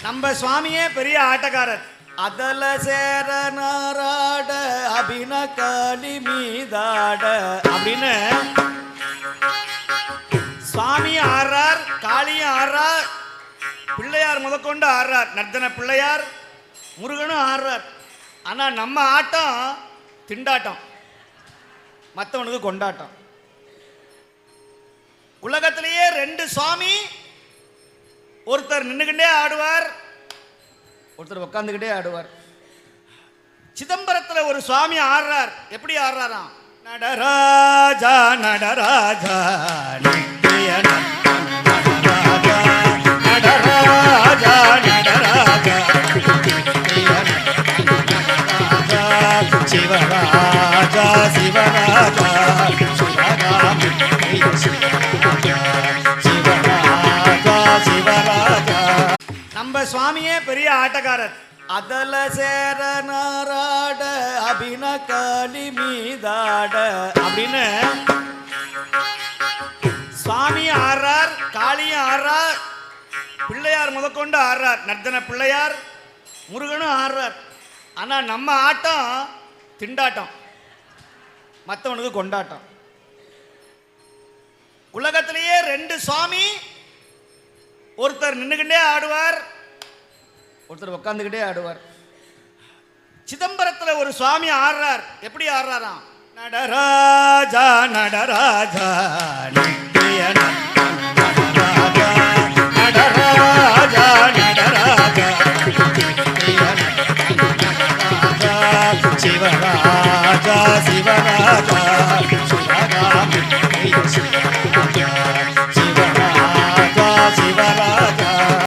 நம்ம சுவாமியே பெரிய ஆட்டக்காரர். அதல சேர நாராட அபின காளி மீதாட அப்படின்னு சுவாமி ஆறார், காளியும் ஆறார், பிள்ளையார் முதற்கொண்டு ஆறார், நர்த்தன பிள்ளையார், முருகனும் ஆறார். ஆனா நம்ம ஆட்டம் திண்டாட்டம், மற்றவனுக்கு கொண்டாட்டம். உலகத்திலேயே ரெண்டு சுவாமி, ஒருத்தர் நின்றுகிட்டே ஆடுவார், ஒருத்தர் உட்காந்துக்கிட்டே ஆடுவார். சிதம்பரத்தில் ஒரு சுவாமி ஆடுறார். எப்படி ஆடுறாராம்? நடராஜா நடராஜா நித்திய நடராஜா நடராஜா நடராஜா சிவராஜா சிவராஜா சிவராஜா சிவராஜா. நம்ம சுவாமியே பெரிய ஆட்டக்காரர். அதல சேர நாராட அபின காளி மீதாட அப்படின்னு சுவாமி ஆறார், காளியும் ஆறார், பிள்ளையார் முதற்கொண்டு ஆறார், நர்த்தன பிள்ளையார், முருகனும் ஆறார். ஆனா நம்ம ஆட்டம் திண்டாட்டம், மற்றவனுக்கு கொண்டாட்டம். உலகத்திலேயே ரெண்டு சுவாமி, ஒருத்தர் நின்றுகிட்டே ஆடுவார், ஒருத்தர் உட்காந்துக்கிட்டே ஆடுவார். சிதம்பரத்தில் ஒரு சுவாமி ஆடுறார். எப்படி ஆடுறாராம்? நடராஜா நடராஜா நித்திய நடராஜா நடராஜா நடராஜா சிவராஜா சிவராஜா